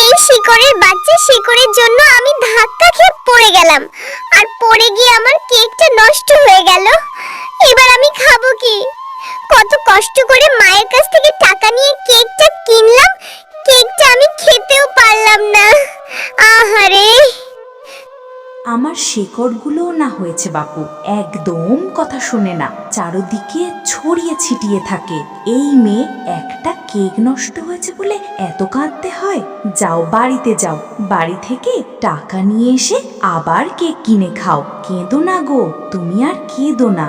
এই শিকড়ের বাচ্চা শিকড়ের জন্য আমি ধাক্কা খেয়ে পড়ে গেলাম, আর পড়ে গিয়ে আমার কেকটা নষ্ট হয়ে গেল। এবার আমি খাবো কি? কত কষ্ট করে মায়ের কাছ থেকে টাকা নিয়ে কেকটা কিনলাম, কেকটা আমি খেতেও পারলাম না। আহারে! আমার শেকড়গুলো না হয়েছে বাপু, একদম কথা শোনে না, চারদিকে ছড়িয়ে ছিটিয়ে থাকে। এই মেয়ে একটা কেক নষ্ট হয়েছে বলে এত কাঁদতে হয়? যাও বাড়িতে যাও, বাড়ি থেকে টাকা নিয়ে এসে আবার কেক কিনে খাও। কেঁদো না গো, তুমি আর কেঁদো না।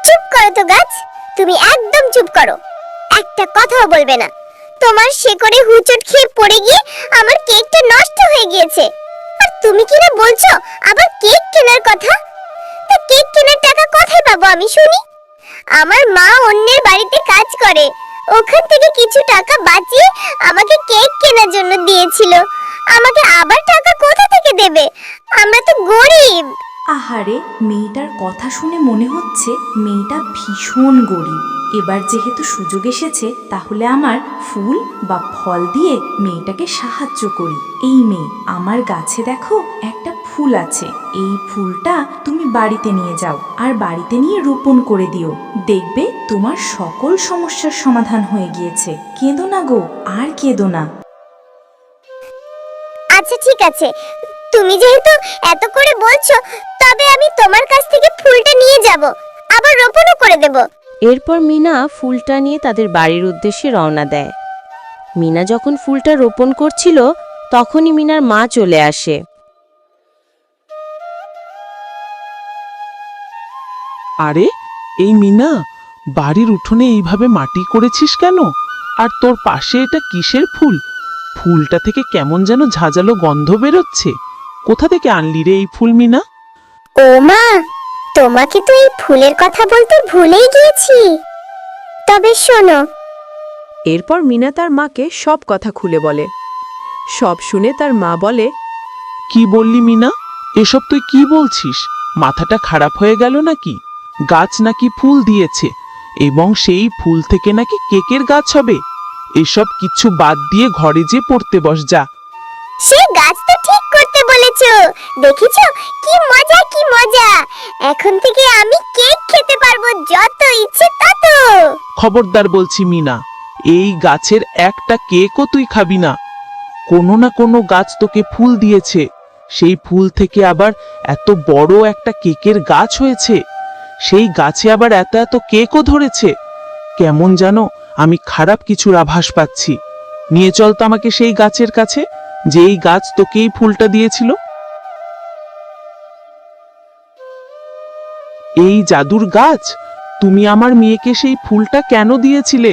চুপ করো তো গাছ, তুমি একদম চুপ করো, একটা কথাও বলবে না। তোমার শেকড়ে হুচট খেয়ে পড়ে গিয়ে আমার কেকটা নষ্ট হয়ে গিয়েছে, আর তুমি কি না বলছো আবার কেক কেনার কথা? তা কেক কেনার টাকা কোথায় পাবো আমি শুনি? আমার মা অন্যের বাড়িতে কাজ করে, ওখান থেকে কিছু টাকা বাঁচিয়ে আমাকে কেক কেনার জন্য দিয়েছিল। আমাকে আবার টাকা কোথা থেকে দেবে? আমরা তো গরিব। আহারে, মেয়েটার কথা শুনে মনে হচ্ছে মেয়েটা ভীষণ গরিব। এবার যেহেতু সুযোগ এসেছে, তাহলে আমার ফুল বা ফল দিয়ে মেয়েটাকে সাহায্য করি। এই মেয়ে, আমার গাছে দেখো একটা ফুল আছে, এই ফুলটা তুমি বাড়িতে নিয়ে যাও আর বাড়িতে নিয়ে রোপণ করে দিও। দেখবে তোমার সকল সমস্যার সমাধান হয়ে গিয়েছে। কেঁদো না গো, আর কেঁদো না। আচ্ছা ঠিক আছে, তুমি যেহেতু এত করে বলছো, তবে আমি তোমার কাছ থেকে ফুলটা নিয়ে যাব, আবার রোপণও করে দেব। এরপর মিনা ফুলটা নিয়ে তাদের বাড়ির উদ্দেশ্যে রওনা দেয়। মিনা যখন ফুলটা রোপণ করছিল, তখনই মিনার মা চলে আসে। আরে এই মিনা, বাড়ির উঠোনে এইভাবে মাটি করেছিস কেন? আর তোর পাশে এটা কিসের ফুল? ফুলটা থেকে কেমন যেন ঝাঁঝালো গন্ধ বেরোচ্ছে। কোথা থেকে আনলি রে এই ফুল মিনা? ও মা, তোমাকে তো এই ফুলের কথা বলতে ভুলেই গিয়েছি। তবে শোনো। এরপর মিনা তার মাকে সব কথা খুলে বলে। সব শুনে তার মা বলে, কি বললি মিনা? এসব তুই কি বলছিস? মাথাটা খারাপ হয়ে গেল নাকি? গাছ নাকি ফুল দিয়েছে, এবং সেই ফুল থেকে নাকি কেকের গাছ হবে? এসব কিছু বাদ দিয়ে ঘরে যে পড়তে বস যা। সে গাছ তো ঠিক করতে বলেছো, দেখেছো কি মজা কি মজা। এখন থেকে আমি কেক খেতে পারবো যত ইচ্ছে তত। খবরদার বলছি মিনা, এই গাছের একটা কেকও তুই খাবি না। কোনো না কোনো গাছ তোকে ফুল দিয়েছে, সেই ফুল থেকে আবার এত বড় একটা কেকের গাছ হয়েছে, সেই গাছে আবার এত এত কেকও ধরেছে। কেমন জানো আমি খারাপ কিছুর আভাস পাচ্ছি। নিয়ে চল তো আমাকে সেই গাছের কাছে, যে এই গাছ তোকে এই ফুলটা দিয়েছিল। এই জাদুর গাছ, তুমি আমার মেয়েকে সেই ফুলটা কেন দিয়েছিলে,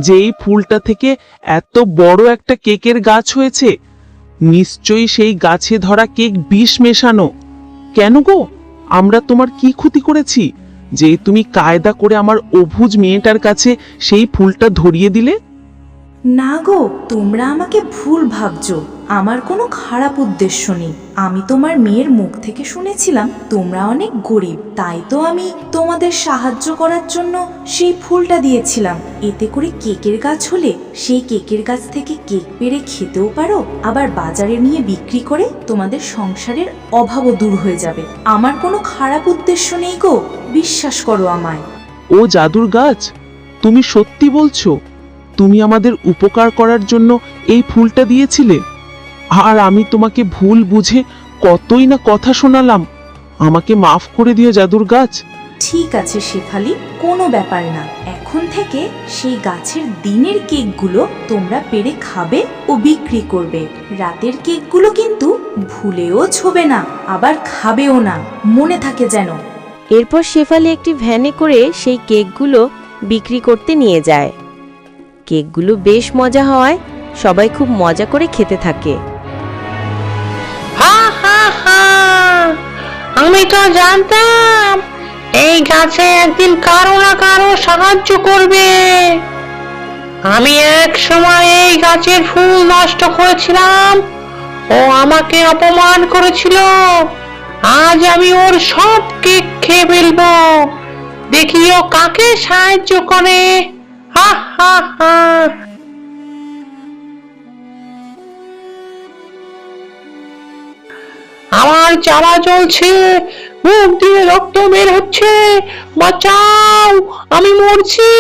যে এই ফুলটা থেকে এত বড় একটা কেকের গাছ হয়েছে? নিশ্চয়ই সেই গাছে ধরা কেক বিষ মেশানো। কেন গো, আমরা তোমার কি ক্ষতি করেছি যে তুমি কায়দা করে আমার অবুঝ মেয়েটার কাছে সেই ফুলটা ধরিয়ে দিলে? না গো, তোমরা আমাকে ভুল ভাবছো। আমার কোনো খারাপ উদ্দেশ্য নেই। আমি তোমার মেয়ের মুখ থেকে শুনেছিলাম তোমরা অনেক গরিব, তাই তো আমি তোমাদের সাহায্য করার জন্য সেই ফুলটা দিয়েছিলাম। এতে করে কেকের গাছ হলে সেই কেকের গাছ থেকে কেক পেড়ে খেতেও পারো, আবার বাজারে নিয়ে বিক্রি করে তোমাদের সংসারের অভাবও দূর হয়ে যাবে। আমার কোনো খারাপ উদ্দেশ্য নেই গো, বিশ্বাস করো আমায়। ও জাদুর গাছ, তুমি সত্যি বলছো? তুমি আমাদের উপকার করার জন্য এই ফুলটা দিয়েছিলে, আর আমি তোমাকে ভুল বুঝে কতই না কথা শোনালাম। আমাকে মাফ করে দিও জাদুর গাছ। ঠিক আছে শেফালি, কোনো ব্যাপার না। এখন থেকে সেই গাছের দিনের কেকগুলো তোমরা পেড়ে খাবে ও বিক্রি করবে। রাতের কেকগুলো কিন্তু ভুলেও ছোবে না, আবার খাবেও না, মনে থাকে যেন। এরপর শেফালি একটি ভ্যানে করে সেই কেকগুলো বিক্রি করতে নিয়ে যায়। কেকগুলো বেশ মজা হওয়ায় সবাই খুব মজা করে খেতে থাকে। আমি তো জানতাম এই গাছে একদিন কারো না কারো সাহায্য করবে। আমি এক সময় এই গাছের ফুল নষ্ট করেছিলাম, ও আমাকে অপমান করেছিল। আজ আমি ওর সব কেক খেয়ে ফেলবো, দেখি ও কাকে সাহায্য করে। হা হা হা। জ্বালা জ্বলছে, মুখ দিয়ে রক্ত বের হচ্ছে, বাঁচাও, আমি মরছি,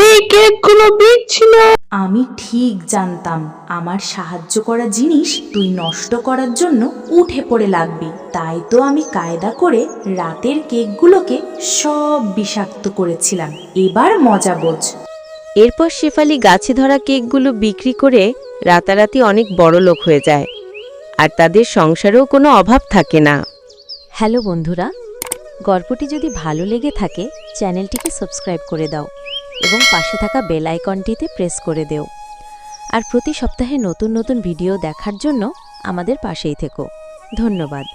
এই কেকগুলো বিচ্ছিন্ন। আমি ঠিক জানতাম আমার সাহায্য করা জিনিস তুই নষ্ট করার জন্য উঠে পড়ে লাগবি, তাই তো আমি কায়দা করে রাতের কেকগুলোকে সব বিষাক্ত করেছিলাম। এবার মজা বোঝ। এরপর শেফালি গাছে ধরা কেকগুলো বিক্রি করে রাতারাতি অনেক বড় লোক হয়ে যায়, আর তাদের সংসারেও কোনো অভাব থাকে না। হ্যালো বন্ধুরা, গল্পটি যদি ভালো লেগে থাকে চ্যানেলটিকে সাবস্ক্রাইব করে দাও এবং পাশে থাকা বেল আইকনটিতে প্রেস করে দেও। আর প্রতি সপ্তাহে নতুন নতুন ভিডিও দেখার জন্য আমাদের পাশেই থেকো। ধন্যবাদ।